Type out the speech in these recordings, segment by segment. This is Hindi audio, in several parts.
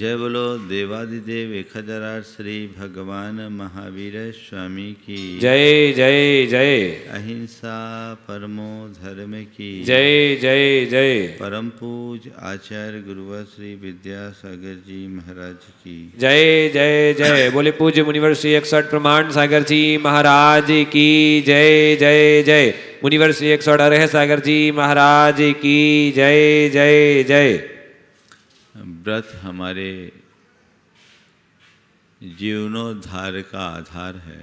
जय बोलो देवादिदेव 1008 श्री भगवान महावीर स्वामी की जय जय जय। अहिंसा परमो धर्म की जय जय जय। परम पूज आचार्य गुरुवर श्री विद्यासागर जी महाराज की जय जय जय। बोले पूज्य मुनिवर श्री 61 प्रमाण सागर जी महाराज की जय जय जय। मुनिवर श्री 61 अरह सागर जी महाराज की जय जय जय। व्रत हमारे जीवनोद्धार का आधार है।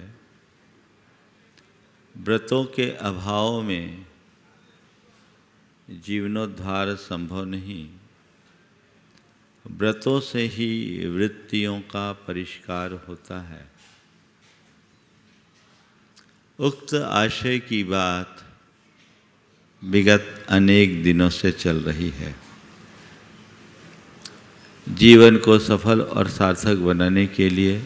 व्रतों के अभाव में जीवनोद्धार संभव नहीं। व्रतों से ही वृत्तियों का परिष्कार होता है। उक्त आशय की बात विगत अनेक दिनों से चल रही है। जीवन को सफल और सार्थक बनाने के लिए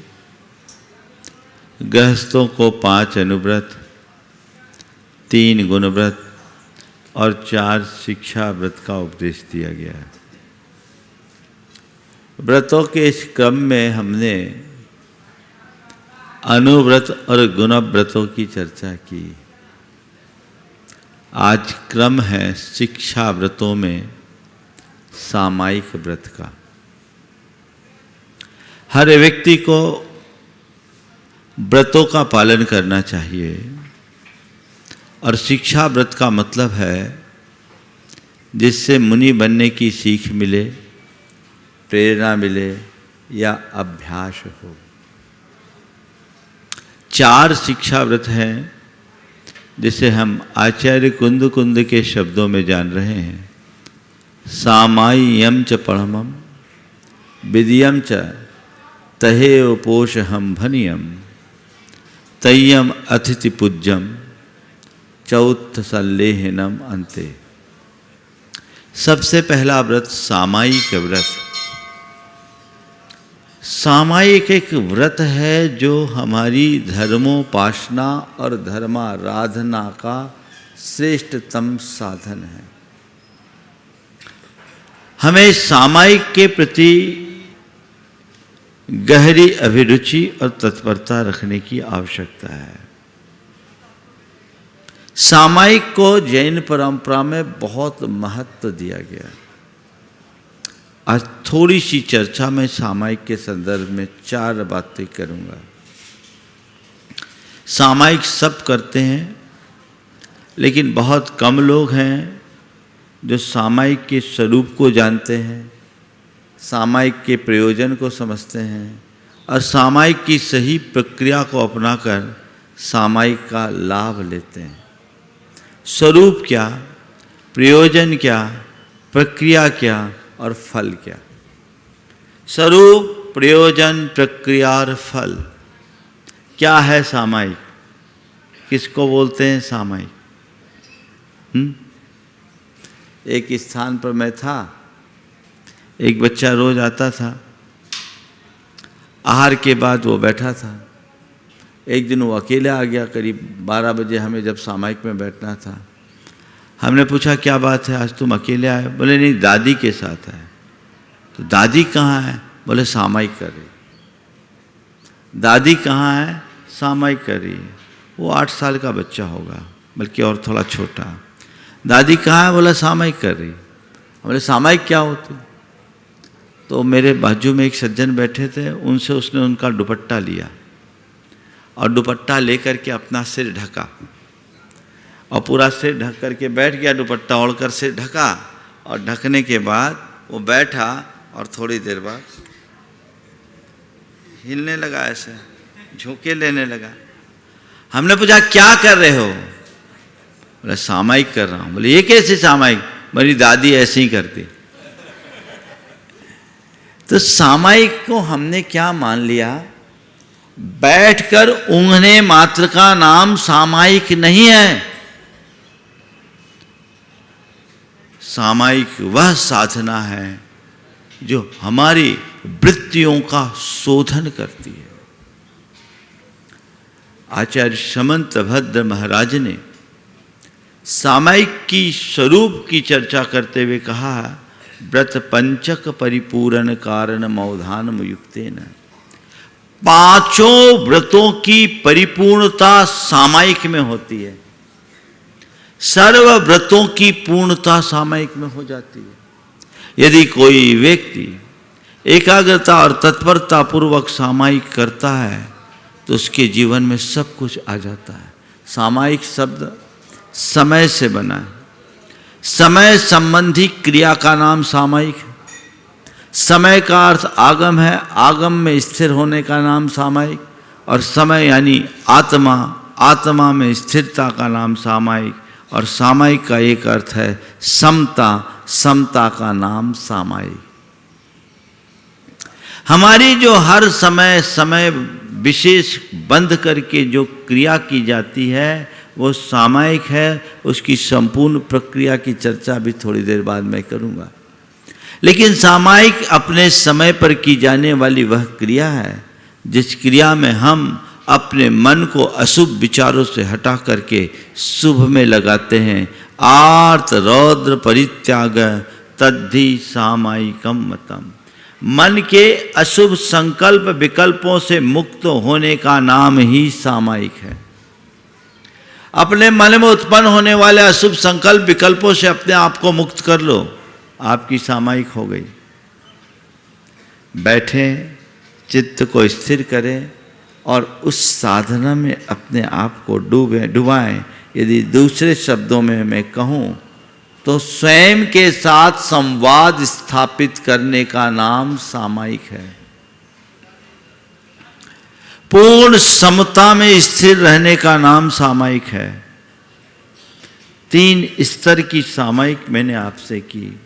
गृहस्थों को 5 अनुव्रत, 3 गुणव्रत और 4 शिक्षा व्रत का उपदेश दिया गया है। व्रतों के इस क्रम में हमने अनुव्रत और गुणव्रतों की चर्चा की। आज क्रम है शिक्षा व्रतों में सामायिक व्रत का। हर व्यक्ति को व्रतों का पालन करना चाहिए और शिक्षा व्रत का मतलब है जिससे मुनि बनने की सीख मिले, प्रेरणा मिले या अभ्यास हो। 4 शिक्षा व्रत हैं जिसे हम आचार्य कुंद कुंद के शब्दों में जान रहे हैं। सामाय्यम च परमम विद्यम च तहे उपोषहम भनियम तय्यम अतिथि पूज्यम चौथ सल्लेहनम अंते। सबसे पहला व्रत सामायिक व्रत। सामायिक एक व्रत है जो हमारी धर्मोपासना और धर्माराधना का श्रेष्ठतम साधन है। हमें सामायिक के प्रति गहरी अभिरुचि और तत्परता रखने की आवश्यकता है। सामायिक को जैन परंपरा में बहुत महत्व दिया गया। आज थोड़ी सी चर्चा मैं सामायिक के संदर्भ में 4 बातें करूंगा। सामायिक सब करते हैं, लेकिन बहुत कम लोग हैं जो सामायिक के स्वरूप को जानते हैं, सामायिक के प्रयोजन को समझते हैं और सामायिक की सही प्रक्रिया को अपनाकर सामायिक का लाभ लेते हैं। स्वरूप क्या, प्रयोजन क्या, प्रक्रिया क्या और फल क्या। स्वरूप, प्रयोजन, प्रक्रिया और फल क्या है सामायिक? किसको बोलते हैं सामायिक? एक स्थान पर मैं था, एक बच्चा रोज आता था, आहार के बाद वो बैठा था। एक दिन वो अकेला आ गया, करीब 12 बजे हमें जब सामायिक में बैठना था। हमने पूछा क्या बात है, आज तुम अकेले आए? बोले नहीं, दादी के साथ आए। तो दादी कहाँ है? बोले सामायिक कर रही। दादी कहाँ है? सामायिक कर रही है। वो 8 साल का बच्चा होगा, बल्कि और थोड़ा छोटा। दादी कहाँ है? बोला सामायिक कर रही। बोले सामायिक क्या होती? तो मेरे बाजू में एक सज्जन बैठे थे, उनसे उसने उनका दुपट्टा लिया और दुपट्टा लेकर के अपना सिर ढका और पूरा सिर ढक करके बैठ गया। दुपट्टा ओढ़कर सिर ढका और ढकने के बाद वो बैठा और थोड़ी देर बाद हिलने लगा, ऐसे झोंके लेने लगा। हमने पूछा क्या कर रहे हो? बोले सामायिक कर रहा हूँ। बोले ये कैसे सामायिक? मेरी दादी ऐसे ही करती। तो सामायिक को हमने क्या मान लिया? बैठकर ऊँघने मात्र का नाम सामायिक नहीं है। सामायिक वह साधना है जो हमारी वृत्तियों का शोधन करती है। आचार्य समंत भद्र महाराज ने सामायिक की स्वरूप की चर्चा करते हुए कहा, व्रत पंचक परिपूर्ण कारण मौधान युक्तेन। पांचों व्रतों की परिपूर्णता सामायिक में होती है। सर्व व्रतों की पूर्णता सामायिक में हो जाती है। यदि कोई व्यक्ति एकाग्रता और तत्परता पूर्वक सामायिक करता है तो उसके जीवन में सब कुछ आ जाता है। सामायिक शब्द समय से बना है। समय संबंधी क्रिया का नाम सामायिक है। समय का अर्थ आगम है, आगम में स्थिर होने का नाम सामायिक, और समय यानी आत्मा, आत्मा में स्थिरता का नाम सामायिक, और सामायिक का एक अर्थ है समता, समता का नाम सामायिक। हमारी जो हर समय समय विशेष बंध करके जो क्रिया की जाती है वो सामायिक है। उसकी संपूर्ण प्रक्रिया की चर्चा भी थोड़ी देर बाद मैं करूँगा। लेकिन सामायिक अपने समय पर की जाने वाली वह क्रिया है जिस क्रिया में हम अपने मन को अशुभ विचारों से हटा करके शुभ में लगाते हैं। आर्त रौद्र परित्याग तद्धि सामायिकम मतम। मन के अशुभ संकल्प विकल्पों से मुक्त होने का नाम ही सामायिक है। अपने मन में उत्पन्न होने वाले अशुभ संकल्प विकल्पों से अपने आप को मुक्त कर लो, आपकी सामायिक हो गई। बैठें, चित्त को स्थिर करें और उस साधना में अपने आप को डुबाएं। यदि दूसरे शब्दों में मैं कहूँ तो स्वयं के साथ संवाद स्थापित करने का नाम सामायिक है। पूर्ण समता में स्थिर रहने का नाम सामायिक है। 3 स्तर की सामायिक मैंने आपसे की।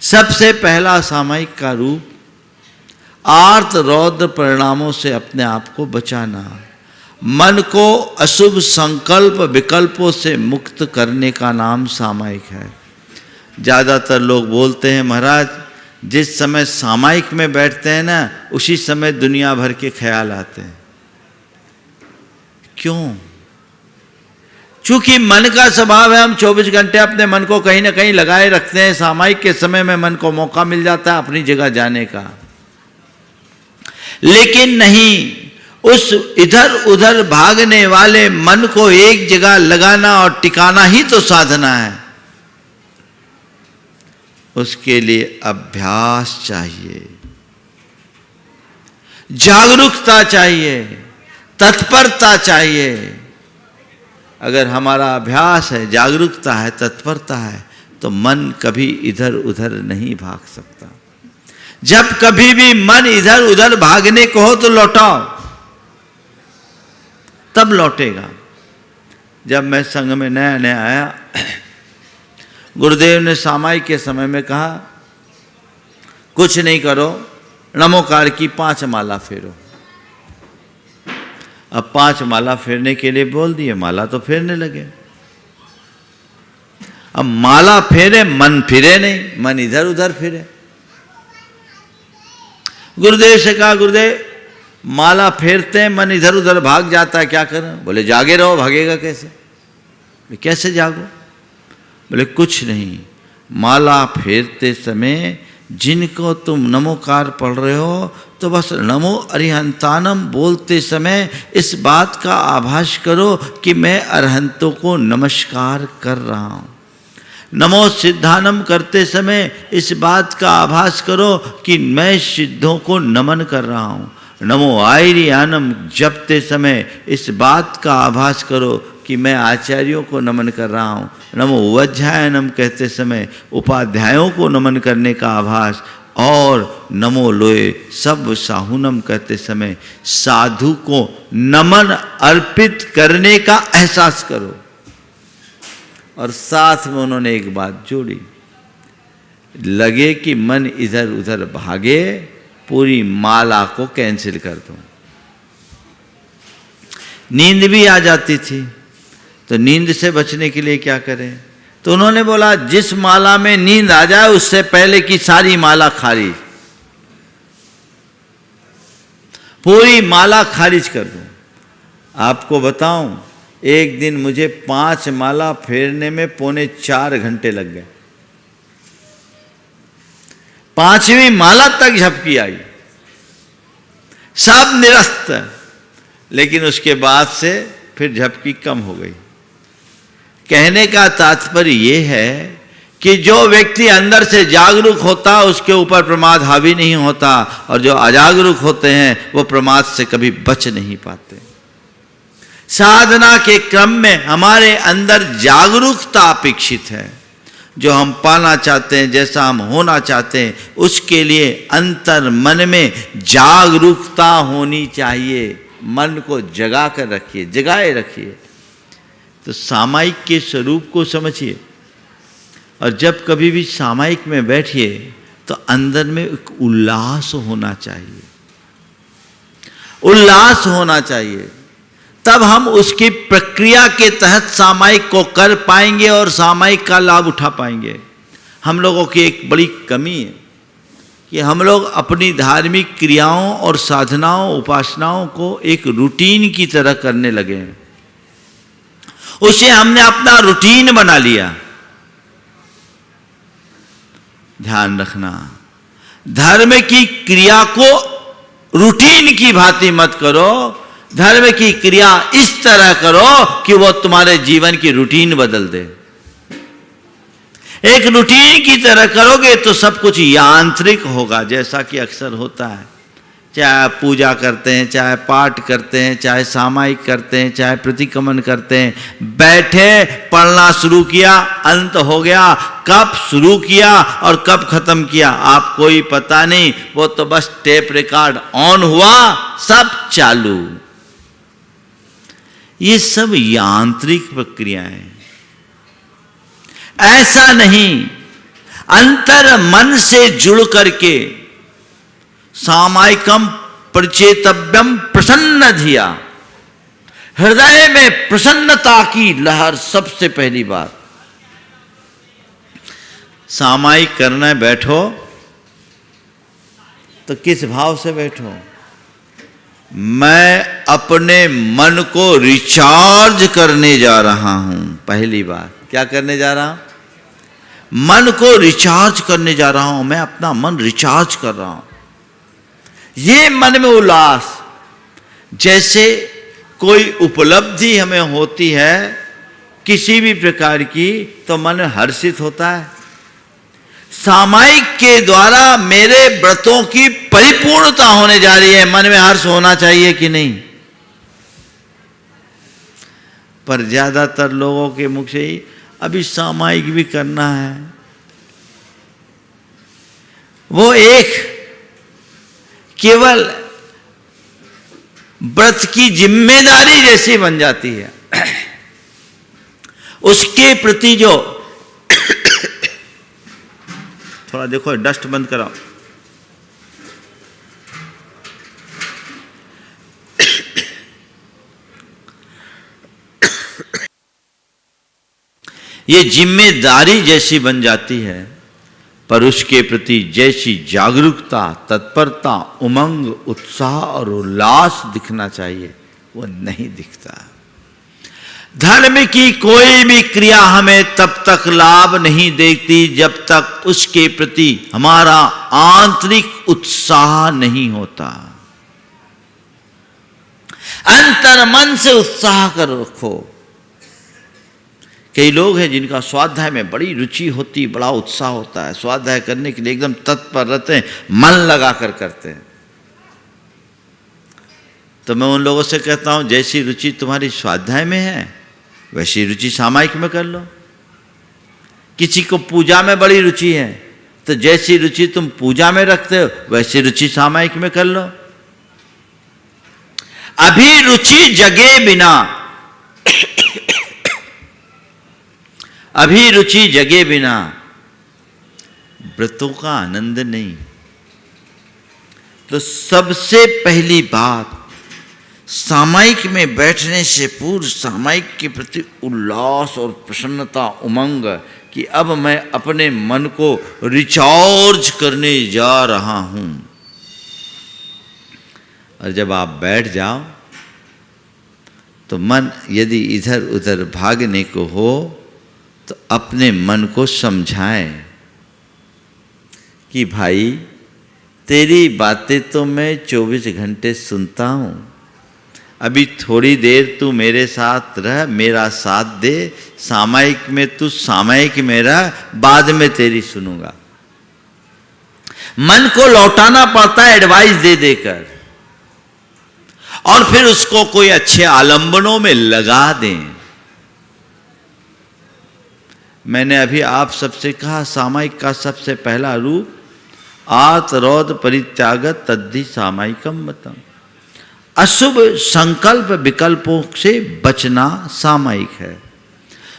सबसे पहला सामायिक का रूप आर्त रौद्र परिणामों से अपने आप को बचाना, मन को अशुभ संकल्प विकल्पों से मुक्त करने का नाम सामायिक है। ज़्यादातर लोग बोलते हैं महाराज जिस समय सामायिक में बैठते हैं ना उसी समय दुनिया भर के ख्याल आते हैं। क्यों? चूंकि मन का स्वभाव है, हम 24 घंटे अपने मन को कहीं ना कहीं लगाए रखते हैं। सामायिक के समय में मन को मौका मिल जाता है अपनी जगह जाने का। लेकिन नहीं, उस इधर उधर भागने वाले मन को एक जगह लगाना और टिकाना ही तो साधना है। उसके लिए अभ्यास चाहिए, जागरूकता चाहिए, तत्परता चाहिए। अगर हमारा अभ्यास है, जागरूकता है, तत्परता है तो मन कभी इधर उधर नहीं भाग सकता। जब कभी भी मन इधर उधर भागने को हो तो लौटाओ, तब लौटेगा। जब मैं संघ में नया नया आया, गुरुदेव ने सामायिक के समय में कहा कुछ नहीं करो, नमोकार की 5 माला फेरो। अब 5 माला फेरने के लिए बोल दिए, माला तो फेरने लगे। अब माला फेरे, मन फिरे नहीं, मन इधर उधर फिरे। गुरुदेव से कहा गुरुदेव माला फेरते हैं मन इधर उधर भाग जाता है, क्या करें? बोले जागे रहो, भागेगा कैसे? कैसे जागो? बोले कुछ नहीं, माला फेरते समय जिनको तुम नमोकार पढ़ रहे हो तो बस नमो अरिहंतानम बोलते समय इस बात का आभास करो कि मैं अरहंतों को नमस्कार कर रहा हूँ। नमो सिद्धानम करते समय इस बात का आभास करो कि मैं सिद्धों को नमन कर रहा हूँ। नमो आयरियानम जपते समय इस बात का आभास करो कि मैं आचार्यों को नमन कर रहा हूँ। नमो वज्रायनम कहते समय उपाध्यायों को नमन करने का आभास, और नमो लोए सब साहुनम कहते समय साधु को नमन अर्पित करने का एहसास करो। और साथ में उन्होंने एक बात जोड़ी, लगे कि मन इधर उधर भागे, पूरी माला को कैंसिल कर दो। नींद भी आ जाती थी, तो नींद से बचने के लिए क्या करें? तो उन्होंने बोला जिस माला में नींद आ जाए उससे पहले की सारी माला खारिज, पूरी माला खारिज कर दो। आपको बताऊं, एक दिन मुझे 5 माला फेरने में 3.25 घंटे लग गए। 5वीं माला तक झपकी आई, सब निरस्त, लेकिन उसके बाद से फिर झपकी कम हो गई। कहने का तात्पर्य यह है कि जो व्यक्ति अंदर से जागरूक होता उसके ऊपर प्रमाद हावी नहीं होता, और जो अजागरूक होते हैं वो प्रमाद से कभी बच नहीं पाते। साधना के क्रम में हमारे अंदर जागरूकता अपेक्षित है। जो हम पाना चाहते हैं, जैसा हम होना चाहते हैं, उसके लिए अंतर मन में जागरूकता होनी चाहिए। मन को जगा कर रखिए, जगाए रखिए। तो सामायिक के स्वरूप को समझिए, और जब कभी भी सामायिक में बैठिए तो अंदर में एक उल्लास होना चाहिए, उल्लास होना चाहिए। तब हम उसकी प्रक्रिया के तहत सामायिक को कर पाएंगे और सामायिक का लाभ उठा पाएंगे। हम लोगों की एक बड़ी कमी है कि हम लोग अपनी धार्मिक क्रियाओं और साधनाओं, उपासनाओं को एक रूटीन की तरह करने लगे हैं। उसे हमने अपना रूटीन बना लिया। ध्यान रखना, धर्म की क्रिया को रूटीन की भांति मत करो। धर्म की क्रिया इस तरह करो कि वो तुम्हारे जीवन की रूटीन बदल दे। एक रूटीन की तरह करोगे तो सब कुछ यांत्रिक होगा, जैसा कि अक्सर होता है। चाहे पूजा करते हैं, चाहे पाठ करते हैं, चाहे सामायिक करते हैं, चाहे प्रतिक्रमण करते हैं, बैठे पढ़ना शुरू किया, अंत हो गया। कब शुरू किया और कब खत्म किया आप कोई पता नहीं। वो तो बस टेप रिकॉर्ड ऑन हुआ, सब चालू। ये सब यांत्रिक प्रक्रियाएं। ऐसा नहीं, अंतर मन से जुड़ करके सामायिकम प्रचेतव्यम प्रसन्न धिया, हृदय में प्रसन्नता की लहर। सबसे पहली बात, सामायिक करने बैठो तो किस भाव से बैठो? मैं अपने मन को रिचार्ज करने जा रहा हूं। पहली बात, क्या करने जा रहा हूं? मन को रिचार्ज करने जा रहा हूं। मैं अपना मन रिचार्ज कर रहा हूं। ये मन में उल्लास, जैसे कोई उपलब्धि हमें होती है किसी भी प्रकार की, तो मन हर्षित होता है। सामायिक के द्वारा मेरे व्रतों की परिपूर्णता होने जा रही है, मन में हर्ष होना चाहिए कि नहीं? पर ज्यादातर लोगों के मुख से ही अभी सामायिक भी करना है, वो एक केवल व्रत की जिम्मेदारी जैसी बन जाती है। उसके प्रति जो थोड़ा देखो, डस्ट बंद कराओ। ये जिम्मेदारी जैसी बन जाती है, पर उसके प्रति जैसी जागरूकता, तत्परता, उमंग, उत्साह और उल्लास दिखना चाहिए, वो नहीं दिखता। धर्म की कोई भी क्रिया हमें तब तक लाभ नहीं देती जब तक उसके प्रति हमारा आंतरिक उत्साह नहीं होता। अंतर मन से उत्साह कर रखो। कई लोग हैं जिनका स्वाध्याय में बड़ी रुचि होती, बड़ा उत्साह होता है, स्वाध्याय करने के लिए एकदम तत्पर रहते हैं, मन लगा कर करते हैं। तो मैं उन लोगों से कहता हूं, जैसी रुचि तुम्हारी स्वाध्याय में है वैसी रुचि सामायिक में कर लो। किसी को पूजा में बड़ी रुचि है, तो जैसी रुचि तुम पूजा में रखते हो वैसी रुचि सामायिक में कर लो। अभिरुचि जगे बिना अभिरुचि जगे बिना व्रतों का आनंद नहीं। तो सबसे पहली बात, सामायिक में बैठने से पूर्व सामायिक के प्रति उल्लास और प्रसन्नता, उमंग कि अब मैं अपने मन को रिचार्ज करने जा रहा हूं। और जब आप बैठ जाओ तो मन यदि इधर उधर भागने को हो तो अपने मन को समझाएं कि भाई तेरी बातें तो मैं 24 घंटे सुनता हूँ, अभी थोड़ी देर तू मेरे साथ रह, मेरा साथ दे, सामायिक में तू सामायिक में रह, बाद में तेरी सुनूंगा। मन को लौटाना पड़ता है एडवाइस दे देकर, और फिर उसको कोई अच्छे आलंबनों में लगा दें। मैंने अभी आप सबसे कहा सामायिक का सबसे पहला रूप आतरोध परित्यागत तद्धि सामायिकम मतम। अशुभ संकल्प विकल्पों से बचना सामायिक है।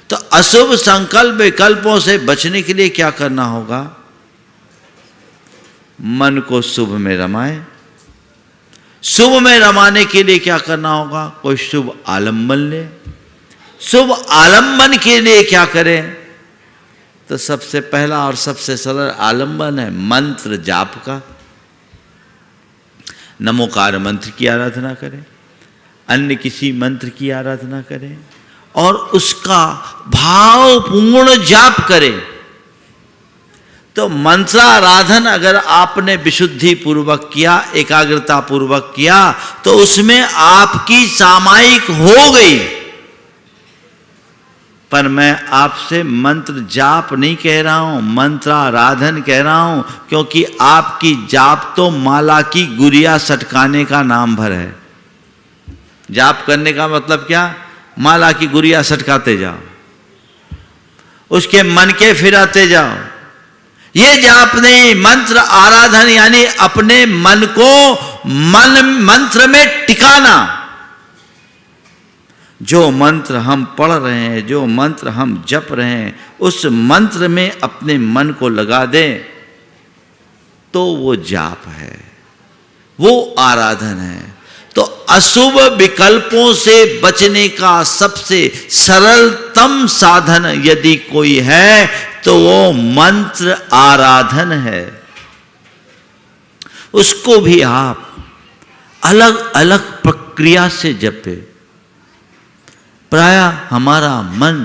तो अशुभ संकल्प विकल्पों से बचने के लिए क्या करना होगा? मन को शुभ में रमाए। शुभ में रमाने के लिए क्या करना होगा? कोई शुभ आलंबन ले। शुभ आलंबन के लिए क्या करें? तो सबसे पहला और सबसे सरल आलंबन है मंत्र जाप का। नमोकार मंत्र की आराधना करें, अन्य किसी मंत्र की आराधना करें और उसका भावपूर्ण जाप करें। तो मंत्राराधन अगर आपने विशुद्धि पूर्वक किया, एकाग्रता पूर्वक किया, तो उसमें आपकी सामायिक हो गई। पर मैं आपसे मंत्र जाप नहीं कह रहा हूं, मंत्राराधन कह रहा हूं, क्योंकि आपकी जाप तो माला की गुरिया सटकाने का नाम भर है। जाप करने का मतलब क्या? माला की गुरिया सटकाते जाओ, उसके मन के फिराते जाओ। ये जाप नहीं, मंत्र आराधन यानी अपने मन को मंत्र में टिकाना। जो मंत्र हम पढ़ रहे हैं, जो मंत्र हम जप रहे हैं, उस मंत्र में अपने मन को लगा दें तो वो जाप है, वो आराधन है। तो अशुभ विकल्पों से बचने का सबसे सरलतम साधन यदि कोई है तो वो मंत्र आराधन है। उसको भी आप अलग अलग प्रक्रिया से जपे। प्रायः हमारा मन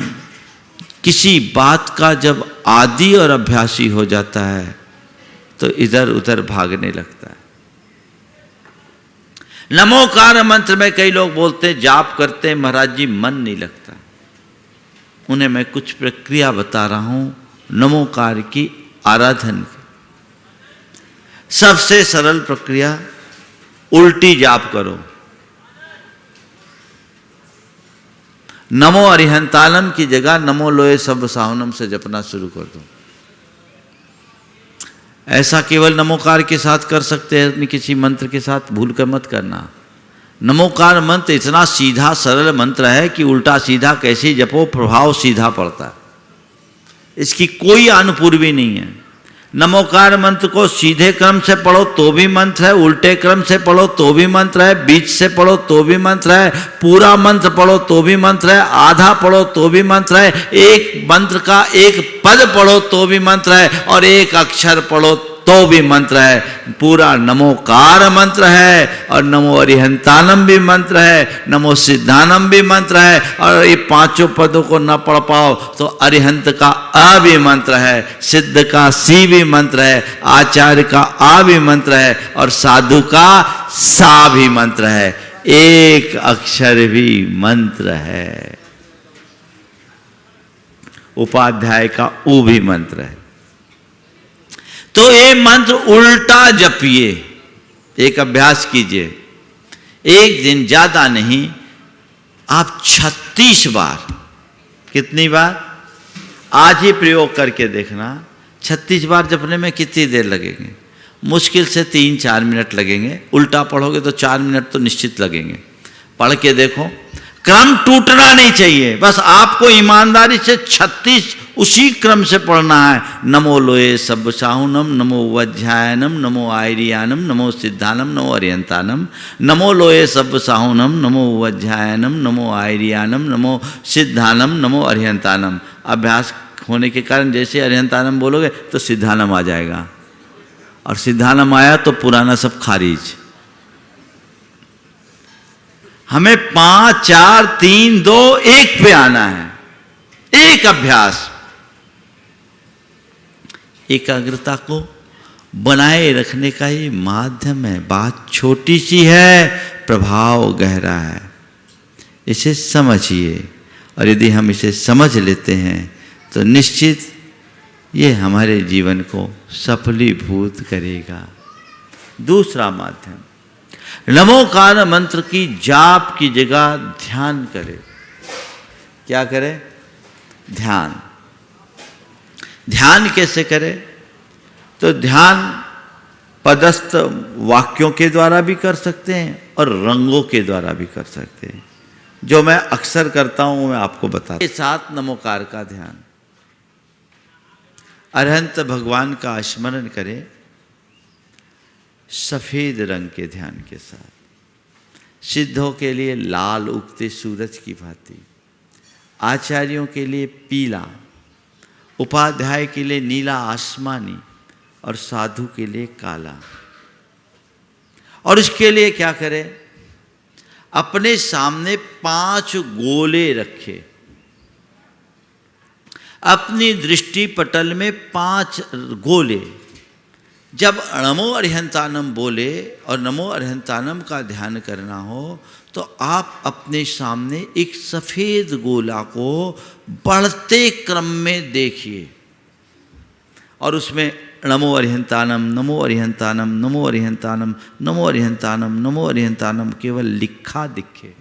किसी बात का जब आदी और अभ्यासी हो जाता है तो इधर उधर भागने लगता है। नमोकार मंत्र में कई लोग बोलते हैं, जाप करते हैं महाराज जी मन नहीं लगता। उन्हें मैं कुछ प्रक्रिया बता रहा हूं नमोकार की आराधन की। सबसे सरल प्रक्रिया, उल्टी जाप करो। नमो अरिहंतालम की जगह नमो लोए सब साहुनम से जपना शुरू कर दो। ऐसा केवल नमोकार के साथ कर सकते हैं, किसी मंत्र के साथ भूल कर मत करना। नमोकार मंत्र इतना सीधा सरल मंत्र है कि उल्टा सीधा कैसे जपो प्रभाव सीधा पड़ता है, इसकी कोई अनुपूर्वी नहीं है। नमोकार मंत्र को सीधे क्रम से पढ़ो तो भी मंत्र है, उल्टे क्रम से पढ़ो तो भी मंत्र है, बीच से पढ़ो तो भी मंत्र है, पूरा मंत्र पढ़ो तो भी मंत्र है, आधा पढ़ो तो भी मंत्र है, एक मंत्र का एक पद पढ़ो तो भी मंत्र है, और एक अक्षर पढ़ो तो भी मंत्र है। पूरा नमोकार मंत्र है, और नमो अरिहंतानम भी मंत्र है, नमो सिद्धानम भी मंत्र है। और ये पांचों पदों को न पढ़ पाओ तो अरिहंत का अ भी मंत्र है, सिद्ध का सी भी मंत्र है, आचार्य का आ भी मंत्र है, और साधु का सा भी मंत्र है। एक अक्षर भी मंत्र है। उपाध्याय का उ भी मंत्र है। तो ये मंत्र उल्टा जपिए, एक अभ्यास कीजिए। एक दिन ज्यादा नहीं, आप 36 बार, कितनी बार? आज ही प्रयोग करके देखना। 36 बार जपने में कितनी देर लगेंगे? मुश्किल से 3-4 मिनट लगेंगे। उल्टा पढ़ोगे तो 4 मिनट तो निश्चित लगेंगे। पढ़ के देखो, क्रम टूटना नहीं चाहिए। बस आपको ईमानदारी से 36 उसी क्रम से पढ़ना है। नमो लोए सब साहुनम, नमो वज्झायनम, नमो आयरियानम, नमो सिद्धानम, नमो अरिहंतानम। नमो लोए सब साहुनम, नमो वज्झायनम, नमो आयरियानम, नमो सिद्धानम, नमो अरिहंतानम। अभ्यास होने के कारण जैसे अरिहंतानम बोलोगे तो सिद्धानम आ जाएगा, और सिद्धानम आया तो पुराना सब खारिज। हमें 5, 4, 3, 2, 1 पे आना है। एक अभ्यास, एकाग्रता को बनाए रखने का ये माध्यम है। बात छोटी सी है, प्रभाव गहरा है। इसे समझिए, और यदि हम इसे समझ लेते हैं तो निश्चित ये हमारे जीवन को सफलीभूत करेगा। दूसरा माध्यम, नमोकार मंत्र की जाप की जगह ध्यान करें। क्या करें? ध्यान। ध्यान कैसे करें? तो ध्यान पदस्थ वाक्यों के द्वारा भी कर सकते हैं और रंगों के द्वारा भी कर सकते हैं। जो मैं अक्सर करता हूं मैं आपको बताता हूं। के साथ नमोकार का ध्यान, अरहंत भगवान का स्मरण करें सफेद रंग के ध्यान के साथ। सिद्धों के लिए लाल उगते सूरज की भांति, आचार्यों के लिए पीला, उपाध्याय के लिए नीला आसमानी और साधु के लिए काला। और इसके लिए क्या करें? अपने सामने 5 गोले रखे, अपनी दृष्टि पटल में 5 गोले। जब नमो अरिहंतानम बोले और नमो अरिहंतानम का ध्यान करना हो तो आप अपने सामने एक सफ़ेद गोला को बढ़ते क्रम में देखिए और उसमें नमो अरिहंतानम, नमो अरिहंतानम, नमो अरिहंतानम, नमो अरिहंतानम, नमो अरिहंतानम केवल लिखा दिखे।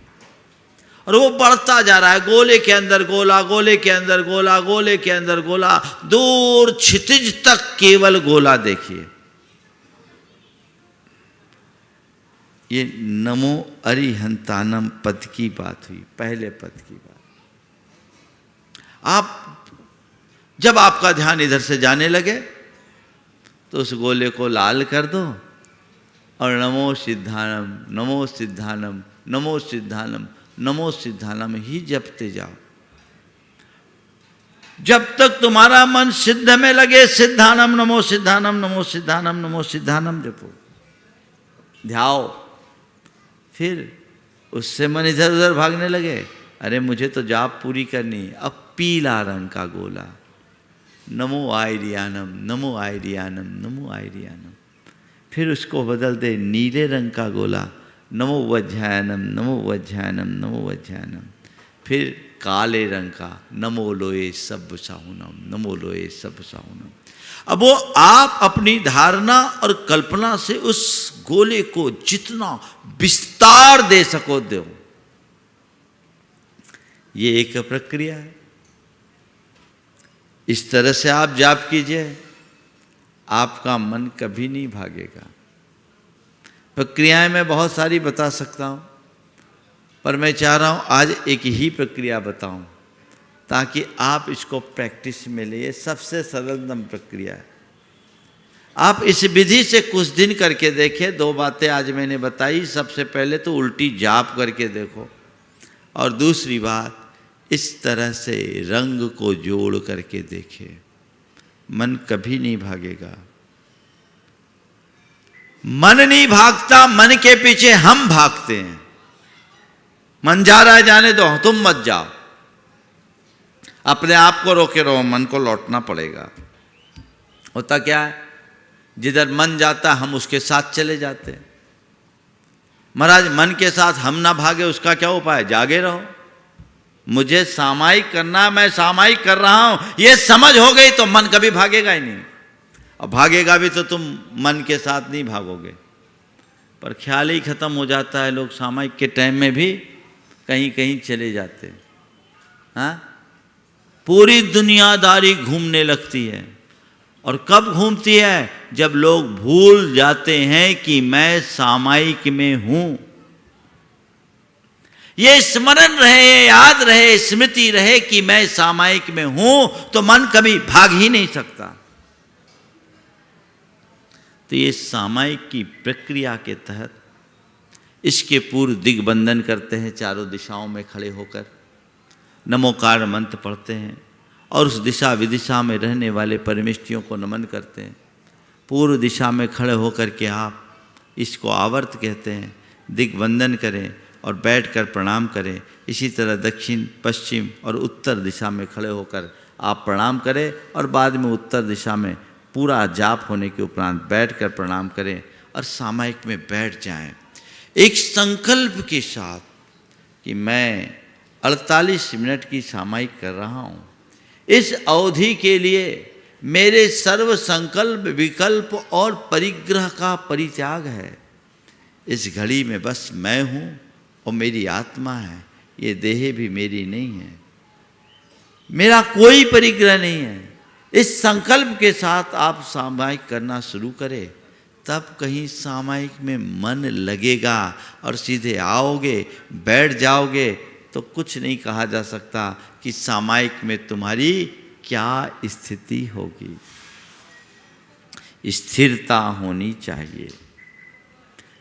और वो बढ़ता जा रहा है, गोले के अंदर गोला, गोले के अंदर गोला, गोले के अंदर गोला, दूर क्षितिज तक केवल गोला देखिए। ये नमो अरिहंतानम पद की बात हुई, पहले पद की बात। आप जब आपका ध्यान इधर से जाने लगे तो उस गोले को लाल कर दो और नमो सिद्धानम, नमो सिद्धानम, नमो सिद्धानम, नमो सिद्धानम ही जपते जाओ। जब तक तुम्हारा मन सिद्ध में लगे, सिद्धानम नमो सिद्धानम, नमो सिद्धानम, नमो सिद्धानम जपो, ध्याओ। फिर उससे मन इधर उधर भागने लगे, अरे मुझे तो जाप पूरी करनी। अब पीला रंग का गोला, नमो आयरियानम, नमो आयरियानम, नमो आयरियानम। फिर उसको बदल दे नीले रंग का गोला, नमो वज्जायनम, नमो वज्जायनम, नमो वज्जायनम। फिर काले रंग का, नमो लोए सब साहुनम, नमो लोए सब साहुनम। अब वो आप अपनी धारणा और कल्पना से उस गोले को जितना विस्तार दे सको दो। ये एक प्रक्रिया है। इस तरह से आप जाप कीजिए, आपका मन कभी नहीं भागेगा। प्रक्रियाएं मैं बहुत सारी बता सकता हूं, पर मैं चाह रहा हूं आज एक ही प्रक्रिया बताऊं ताकि आप इसको प्रैक्टिस में ले। ये सबसे सरलतम प्रक्रिया है। आप इस विधि से कुछ दिन करके देखें। 2 बातें आज मैंने बताई। सबसे पहले तो उल्टी जाप करके देखो, और दूसरी बात इस तरह से रंग को जोड़ करके देखें। मन कभी नहीं भागेगा। मन नहीं भागता, मन के पीछे हम भागते हैं। मन जा रहा है, जाने दो, तुम मत जाओ। अपने आप को रोके रहो, मन को लौटना पड़ेगा। होता क्या है, जिधर मन जाता हम उसके साथ चले जाते हैं। महाराज मन के साथ हम ना भागे, उसका क्या उपाय? जागे रहो। मुझे सामायिक करना, मैं सामायिक कर रहा हूं, ये समझ हो गई तो मन कभी भागेगा ही नहीं। और भागेगा भी तो तुम मन के साथ नहीं भागोगे, पर ख्याल ही खत्म हो जाता है। लोग सामायिक के टाइम में भी कहीं कहीं चले जाते हैं। हाँ, पूरी दुनियादारी घूमने लगती है। और कब घूमती है? जब लोग भूल जाते हैं कि मैं सामायिक में हूं। ये स्मरण रहे, याद रहे, स्मृति रहे कि मैं सामायिक में हूं, तो मन कभी भाग ही नहीं सकता। तो ये सामायिक की प्रक्रिया के तहत इसके पूर्व दिग्बंधन करते हैं। चारों दिशाओं में खड़े होकर नमोकार मंत्र पढ़ते हैं और उस दिशा विदिशा में रहने वाले परमेष्टियों को नमन करते हैं। पूर्व दिशा में खड़े होकर के आप इसको आवर्त कहते हैं, दिग्बंधन करें और बैठकर प्रणाम करें। इसी तरह दक्षिण, पश्चिम और उत्तर दिशा में खड़े होकर आप प्रणाम करें और बाद में उत्तर दिशा में पूरा जाप होने के उपरांत बैठकर प्रणाम करें और सामायिक में बैठ जाएं, एक संकल्प के साथ कि मैं 48 मिनट की सामायिक कर रहा हूँ। इस अवधि के लिए मेरे सर्व संकल्प, विकल्प और परिग्रह का परित्याग है। इस घड़ी में बस मैं हूँ और मेरी आत्मा है, ये देह भी मेरी नहीं है, मेरा कोई परिग्रह नहीं है। इस संकल्प के साथ आप सामायिक करना शुरू करें, तब कहीं सामायिक में मन लगेगा और सीधे आओगे, बैठ जाओगे तो कुछ नहीं कहा जा सकता कि सामायिक में तुम्हारी क्या स्थिति होगी। स्थिरता होनी चाहिए,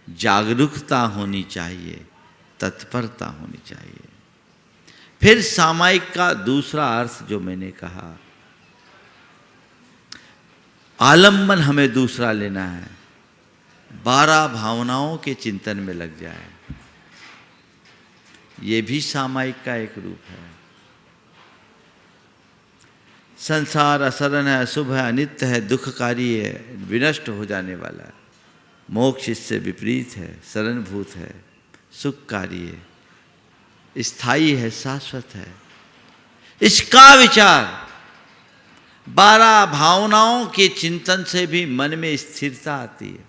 जागरूकता होनी चाहिए, तत्परता होनी चाहिए। फिर सामायिक का दूसरा अर्थ जो मैंने कहा, आलंबन हमें दूसरा लेना है। 12 भावनाओं के चिंतन में लग जाए, ये भी सामायिक का एक रूप है। संसार असरण है, अशुभ है, अनित्य है, दुखकारी है, विनष्ट हो जाने वाला है। मोक्ष इससे विपरीत है, शरणभूत है, सुखकारी है, स्थायी है, शाश्वत है। इसका विचार 12 भावनाओं के चिंतन से भी मन में स्थिरता आती है।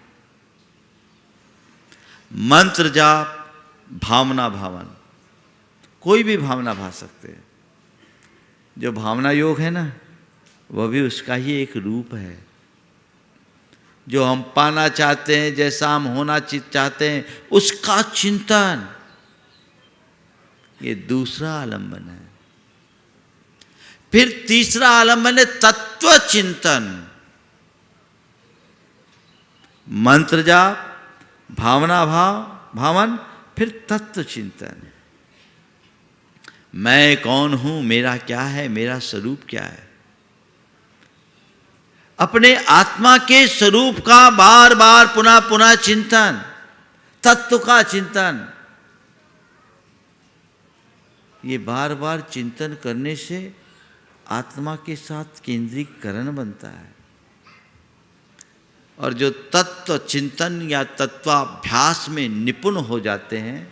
मंत्र जाप, भावना भावन, कोई भी भावना भा सकते हैं। जो भावना योग है ना, वह भी उसका ही एक रूप है। जो हम पाना चाहते हैं, जैसा हम होना चाहते हैं, उसका चिंतन, ये दूसरा आलंबन है। फिर तीसरा आलंबन है तत्व चिंतन। मंत्र जाप, भावना भावन, फिर तत्व चिंतन। मैं कौन हूं, मेरा क्या है, मेरा स्वरूप क्या है। अपने आत्मा के स्वरूप का बार बार पुनः पुनः चिंतन, तत्व का चिंतन। ये बार बार चिंतन करने से आत्मा के साथ केंद्रीकरण बनता है। और जो तत्व चिंतन या तत्वाभ्यास में निपुण हो जाते हैं,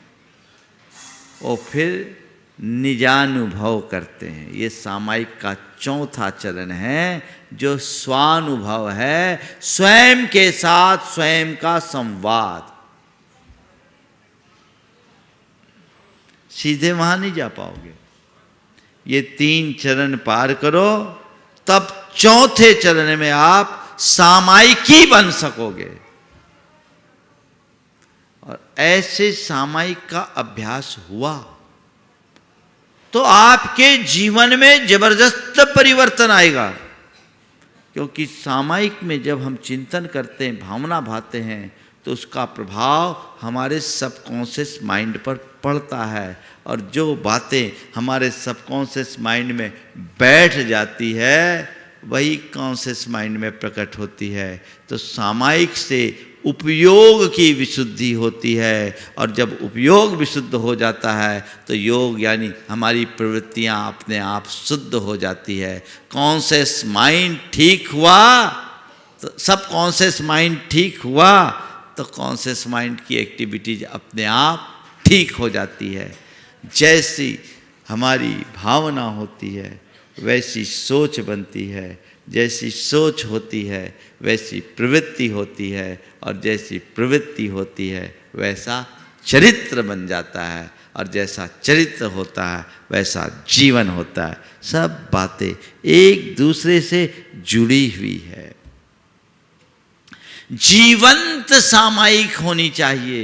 वो फिर निजानुभव करते हैं। ये सामायिक का चौथा चरण है, जो स्वानुभव है, स्वयं के साथ स्वयं का संवाद। सीधे वहां नहीं जा पाओगे, ये 3 चरण पार करो, तब चौथे चरण में आप सामायिकी बन सकोगे। और ऐसे सामायिक का अभ्यास हुआ तो आपके जीवन में जबरदस्त परिवर्तन आएगा। क्योंकि सामायिक में जब हम चिंतन करते हैं, भावना भाते हैं, तो उसका प्रभाव हमारे सबकॉन्शियस माइंड पर पड़ता है। और जो बातें हमारे सबकॉन्शियस माइंड में बैठ जाती है, वही कॉन्शियस माइंड में प्रकट होती है। तो सामायिक से उपयोग की विशुद्धि होती है। और जब उपयोग विशुद्ध हो जाता है, तो योग यानी हमारी प्रवृत्तियां अपने आप शुद्ध हो जाती है। कॉन्शियस माइंड ठीक हुआ तो सब कॉन्शियस माइंड ठीक हुआ तो कॉन्शियस माइंड की एक्टिविटीज अपने आप ठीक हो जाती है। जैसी हमारी भावना होती है, वैसी सोच बनती है। जैसी सोच होती है, वैसी प्रवृत्ति होती है। और जैसी प्रवृत्ति होती है, वैसा चरित्र बन जाता है। और जैसा चरित्र होता है, वैसा जीवन होता है। सब बातें एक दूसरे से जुड़ी हुई है। जीवंत सामायिक होनी चाहिए,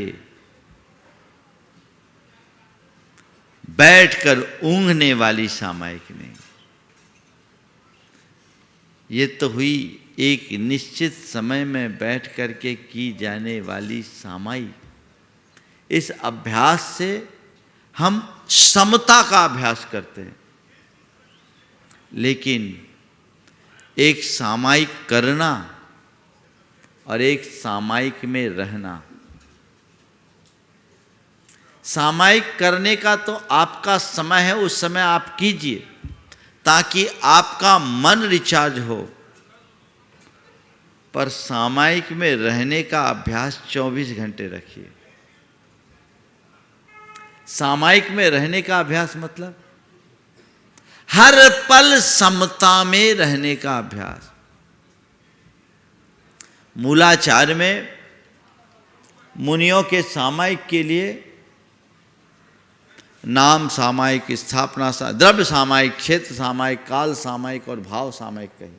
बैठकर ऊँघने वाली सामायिक नहीं। ये तो हुई एक निश्चित समय में बैठ करके की जाने वाली सामायिक। इस अभ्यास से हम समता का अभ्यास करते हैं। लेकिन एक सामायिक करना और एक सामायिक में रहना, सामायिक करने का तो आपका समय है, उस समय आप कीजिए ताकि आपका मन रिचार्ज हो। पर सामायिक में रहने का अभ्यास 24 घंटे रखिए। सामायिक में रहने का अभ्यास मतलब हर पल समता में रहने का अभ्यास। मूलाचार में मुनियों के सामायिक के लिए नाम सामायिक, स्थापना द्रव्य सामायिक, क्षेत्र सामायिक, काल सामायिक और भाव सामायिक कही।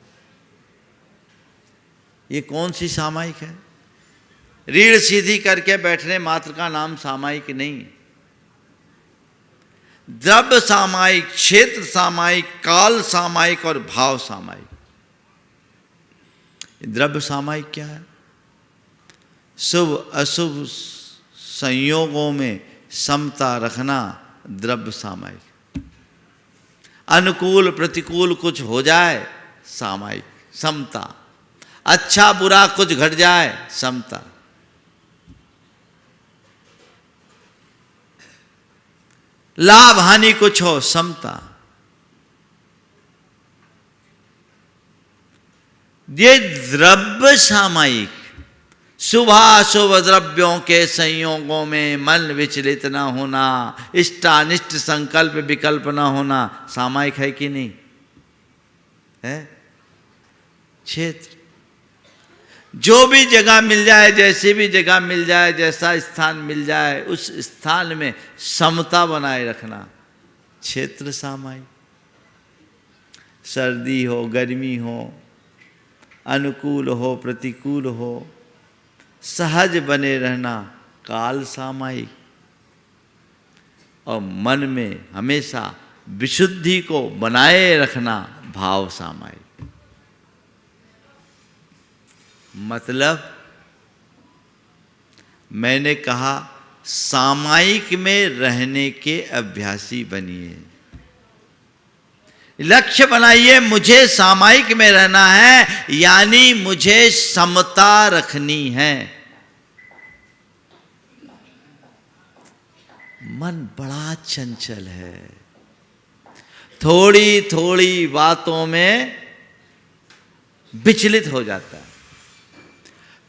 ये कौन सी सामायिक है? रीढ़ सीधी करके बैठने मात्र का नाम सामायिक नहीं। द्रव्य सामायिक, क्षेत्र सामायिक, काल सामायिक और भाव सामायिक। द्रव्य सामायिक क्या है? शुभ अशुभ संयोगों में समता रखना द्रव्य सामायिक। अनुकूल प्रतिकूल कुछ हो जाए सामायिक, समता। अच्छा बुरा कुछ घट जाए समता। लाभ हानि कुछ हो समता। ये द्रव्य सामायिक। शुभाशुभ द्रव्यों के संयोगों में मन विचलित न होना, इष्टानिष्ट संकल्प विकल्प न होना सामायिक है कि नहीं है? क्षेत्र जो भी जगह मिल जाए, जैसी भी जगह मिल जाए, जैसा स्थान मिल जाए, उस स्थान में समता बनाए रखना क्षेत्र सामायिक। सर्दी हो गर्मी हो, अनुकूल हो प्रतिकूल हो, सहज बने रहना काल सामायिक। और मन में हमेशा विशुद्धि को बनाए रखना भाव सामायिक। मतलब मैंने कहा सामायिक में रहने के अभ्यासी बनिए। लक्ष्य बनाइए, मुझे सामायिक में रहना है, यानी मुझे समता रखनी है। मन बड़ा चंचल है, थोड़ी थोड़ी बातों में विचलित हो जाता है।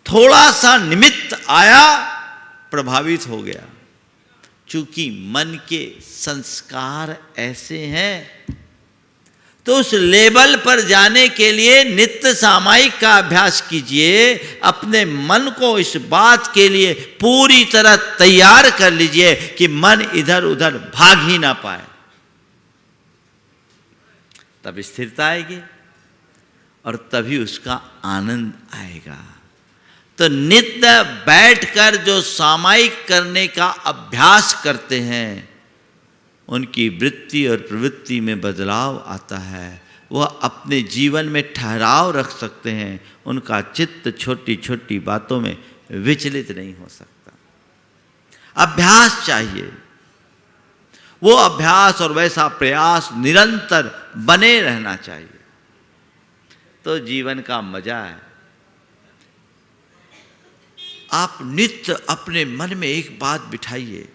थोड़ा सा निमित्त आया प्रभावित हो गया। चूंकि मन के संस्कार ऐसे हैं, तो उस लेवल पर जाने के लिए नित्य सामायिक का अभ्यास कीजिए। अपने मन को इस बात के लिए पूरी तरह तैयार कर लीजिए कि मन इधर उधर भाग ही ना पाए। तब स्थिरता आएगी और तभी उसका आनंद आएगा। तो नित्य बैठकर जो सामायिक करने का अभ्यास करते हैं, उनकी वृत्ति और प्रवृत्ति में बदलाव आता है। वह अपने जीवन में ठहराव रख सकते हैं। उनका चित्त छोटी छोटी बातों में विचलित नहीं हो सकता। अभ्यास चाहिए। वो अभ्यास और वैसा प्रयास निरंतर बने रहना चाहिए, तो जीवन का मजा है। आप नित्य अपने मन में एक बात बिठाइए।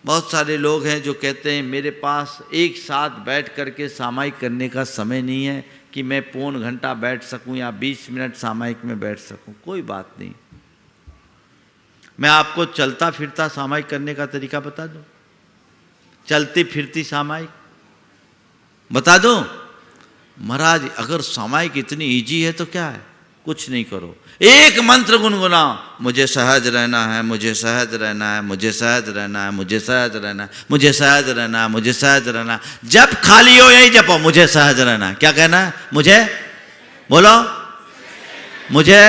बहुत सारे लोग हैं जो कहते हैं मेरे पास एक साथ बैठ करके सामायिक करने का समय नहीं है कि मैं पौन घंटा बैठ सकूं या 20 मिनट सामायिक में बैठ सकूं। कोई बात नहीं, मैं आपको चलता फिरता सामायिक करने का तरीका बता दूं। चलती फिरती सामायिक बता दूं। महाराज अगर सामायिक इतनी इजी है तो क्या है, कुछ नहीं करो, एक मंत्र गुनगुनाओ, मुझे सहज रहना है, मुझे सहज रहना है, मुझे सहज रहना है, मुझे सहज रहना है, मुझे सहज रहना है, मुझे सहज रहना है। जब खाली हो यही जपो, मुझे सहज रहना है। क्या कहना है? मुझे बोलो, मुझे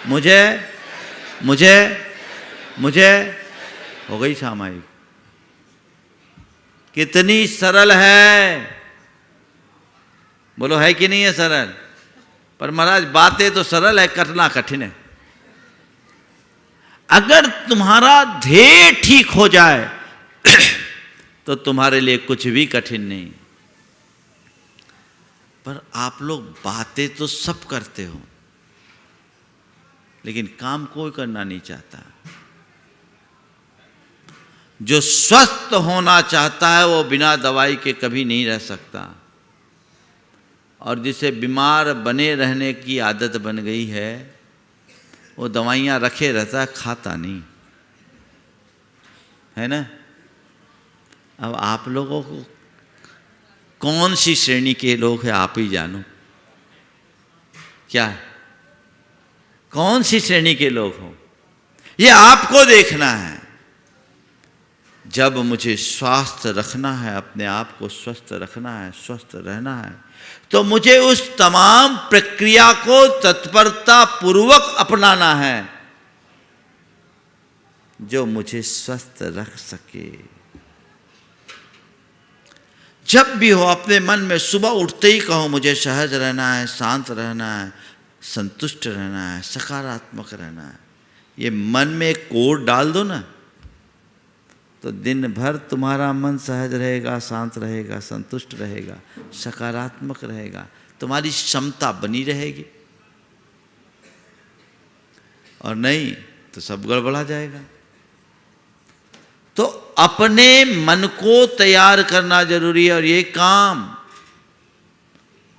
मुझे मुझे मुझे हो गई सामायिक। कितनी सरल है, बोलो है कि नहीं है सरल? पर महाराज बातें तो सरल है, करना कठिन है। अगर तुम्हारा ध्येय ठीक हो जाए तो तुम्हारे लिए कुछ भी कठिन नहीं। पर आप लोग बातें तो सब करते हो, लेकिन काम कोई करना नहीं चाहता। जो स्वस्थ होना चाहता है वो बिना दवाई के कभी नहीं रह सकता। और जिसे बीमार बने रहने की आदत बन गई है, वो दवाइयाँ रखे रहता है, खाता नहीं है ना। अब आप लोगों को कौन सी श्रेणी के लोग हैं आप ही जानो। क्या कौन सी श्रेणी के लोग हो, ये आपको देखना है। जब मुझे स्वास्थ्य रखना है, अपने आप को स्वस्थ रखना है, स्वस्थ रहना है, तो मुझे उस तमाम प्रक्रिया को तत्परता पूर्वक अपनाना है जो मुझे स्वस्थ रख सके। जब भी हो अपने मन में सुबह उठते ही कहो मुझे सहज रहना है, शांत रहना है, संतुष्ट रहना है, सकारात्मक रहना है। ये मन में एक कोड डाल दो ना, तो दिन भर तुम्हारा मन सहज रहेगा, शांत रहेगा, संतुष्ट रहेगा, सकारात्मक रहेगा, तुम्हारी क्षमता बनी रहेगी। और नहीं तो सब गड़बड़ा जाएगा। तो अपने मन को तैयार करना जरूरी है, और ये काम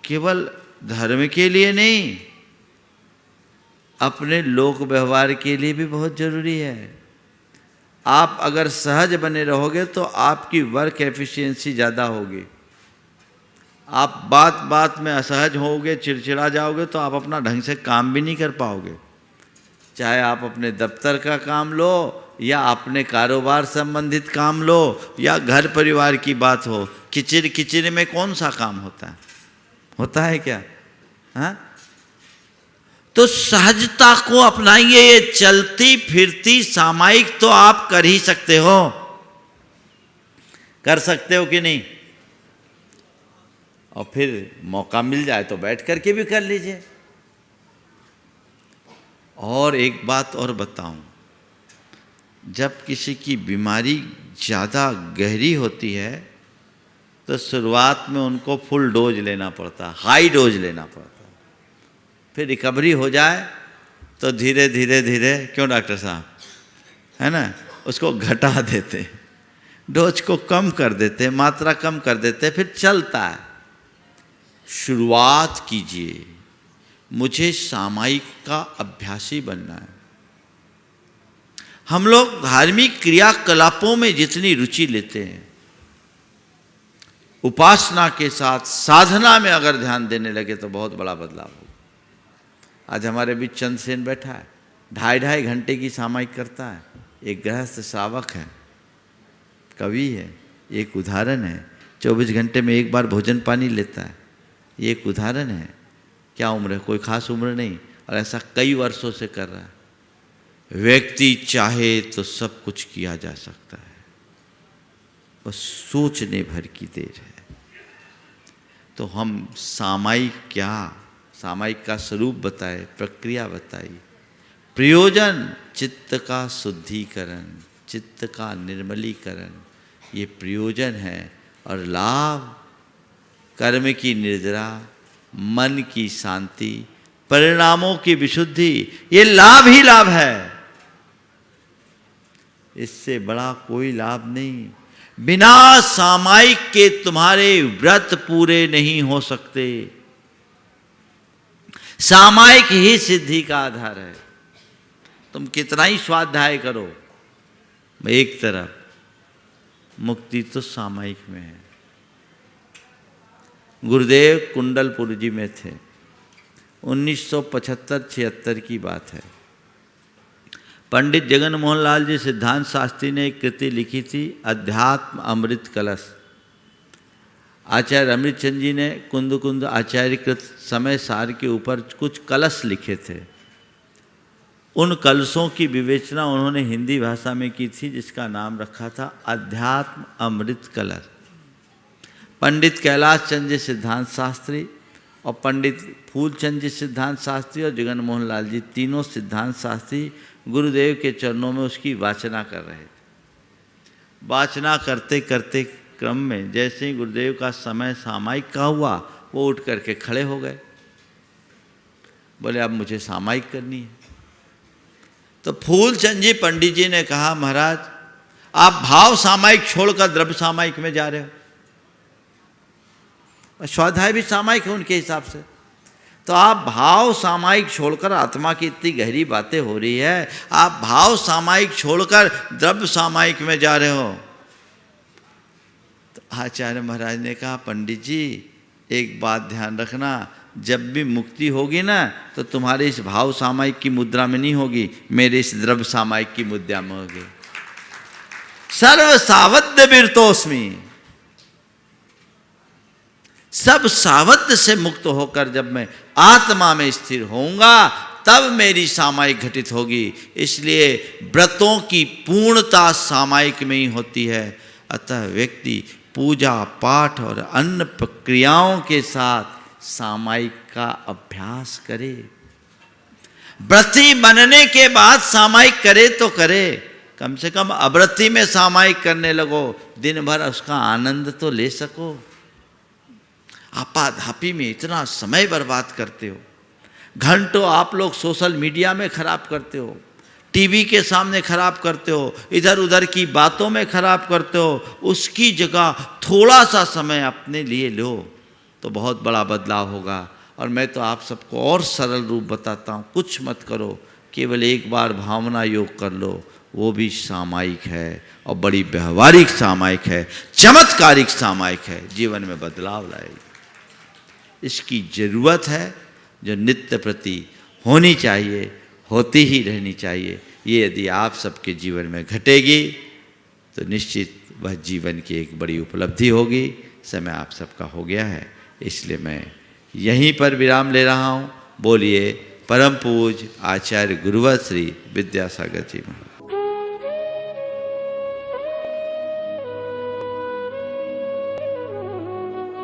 केवल धर्म के लिए नहीं, अपने लोक व्यवहार के लिए भी बहुत जरूरी है। आप अगर सहज बने रहोगे तो आपकी वर्क एफिशिएंसी ज़्यादा होगी। आप बात बात में असहज होगे, चिड़चिड़ा जाओगे, तो आप अपना ढंग से काम भी नहीं कर पाओगे। चाहे आप अपने दफ्तर का काम लो, या अपने कारोबार संबंधित काम लो, या घर परिवार की बात हो, किचिर किचिर में कौन सा काम होता है क्या? हाँ, तो सहजता को अपनाइए। ये चलती फिरती सामायिक तो आप कर ही सकते हो, कर सकते हो कि नहीं? और फिर मौका मिल जाए तो बैठ करके भी कर लीजिए। और एक बात और बताऊं, जब किसी की बीमारी ज़्यादा गहरी होती है तो शुरुआत में उनको फुल डोज लेना पड़ता, हाई डोज लेना पड़ता। फिर रिकवरी हो जाए तो धीरे धीरे धीरे, क्यों डॉक्टर साहब, है ना, उसको घटा देते, डोज को कम कर देते, मात्रा कम कर देते, फिर चलता है। शुरुआत कीजिए। मुझे सामायिक का अभ्यासी बनना है। हम लोग धार्मिक क्रियाकलापों में जितनी रुचि लेते हैं, उपासना के साथ साधना में अगर ध्यान देने लगे तो बहुत बड़ा बदलाव होगा। आज हमारे बीच चंद्रसेन बैठा है, 2.5 घंटे की सामायिक करता है। एक गृहस्थ श्रावक है, कवि है, एक उदाहरण है। 24 घंटे में एक बार भोजन पानी लेता है, ये एक उदाहरण है। क्या उम्र है? कोई खास उम्र नहीं, और ऐसा कई वर्षों से कर रहा है। व्यक्ति चाहे तो सब कुछ किया जा सकता है, बस सोचने भर की देर है। तो हम सामायिक का स्वरूप बताए, प्रक्रिया बताई। प्रयोजन चित्त का शुद्धिकरण, चित्त का निर्मलीकरण, ये प्रयोजन है। और लाभ कर्म की निर्जरा, मन की शांति, परिणामों की विशुद्धि, ये लाभ ही लाभ है। इससे बड़ा कोई लाभ नहीं। बिना सामायिक के तुम्हारे व्रत पूरे नहीं हो सकते। सामायिक ही सिद्धि का आधार है। तुम कितना ही स्वाध्याय करो, एक तरफ मुक्ति तो सामायिक में है। गुरुदेव कुंडलपुर जी में थे, 1975-76 की बात है। पंडित जगन मोहन लाल जी सिद्धांत शास्त्री ने एक कृति लिखी थी, अध्यात्म अमृत कलश। आचार्य अमृतचंद जी ने कुंद कुंद आचार्यकृत समय सार के ऊपर कुछ कलश लिखे थे। उन कलशों की विवेचना उन्होंने हिंदी भाषा में की थी, जिसका नाम रखा था अध्यात्म अमृत कलश। पंडित कैलाश चंद जी सिद्धांत शास्त्री और पंडित फूलचंद जी सिद्धांत शास्त्री और जगन मोहन लाल जी, तीनों सिद्धांत शास्त्री गुरुदेव के चरणों में उसकी वाचना कर रहे थे। वाचना करते करते क्रम में जैसे ही गुरुदेव का समय सामायिक का हुआ, वो उठ करके खड़े हो गए। बोले अब मुझे सामायिक करनी है। तो फूलचंद जी पंडित जी ने कहा, महाराज आप भाव सामायिक छोड़कर द्रव्य सामायिक में जा रहे हो। स्वाध्याय भी सामायिक है उनके हिसाब से। तो आप भाव सामायिक छोड़कर, आत्मा की इतनी गहरी बातें हो रही है, आप भाव सामायिक छोड़कर द्रव्य सामायिक में जा रहे हो। तो आचार्य महाराज ने कहा, पंडित जी एक बात ध्यान रखना, जब भी मुक्ति होगी ना तो तुम्हारे इस भाव सामायिक की मुद्रा में नहीं होगी, मेरे इस द्रव्य सामायिक की मुद्रा में होगी। सर्व सावध्य विरतोस्मि, सब सावध्य से मुक्त होकर जब मैं आत्मा में स्थिर होऊंगा तब मेरी सामायिक घटित होगी। इसलिए व्रतों की पूर्णता सामायिक में ही होती है। अतः व्यक्ति पूजा पाठ और अन्य प्रक्रियाओं के साथ सामायिक का अभ्यास करे। व्रती बनने के बाद सामायिक करे तो करे, कम से कम अव्रती में सामायिक करने लगो, दिन भर उसका आनंद तो ले सको। आपाधापी में इतना समय बर्बाद करते हो, घंटों आप लोग सोशल मीडिया में खराब करते हो, टीवी के सामने खराब करते हो, इधर उधर की बातों में खराब करते हो। उसकी जगह थोड़ा सा समय अपने लिए लो तो बहुत बड़ा बदलाव होगा। और मैं तो आप सबको और सरल रूप बताता हूँ, कुछ मत करो, केवल एक बार भावना योग कर लो, वो भी सामायिक है और बड़ी व्यवहारिक सामायिक है, चमत्कारिक सामायिक है, जीवन में बदलाव लाएगी। इसकी ज़रूरत है जो नित्य प्रति होनी चाहिए, होती ही रहनी चाहिए। ये यदि आप सबके जीवन में घटेगी तो निश्चित वह जीवन की एक बड़ी उपलब्धि होगी। समय आप सबका हो गया है, इसलिए मैं यहीं पर विराम ले रहा हूँ। बोलिए परम पूज्य आचार्य गुरुवर श्री विद्यासागर जी महाराज।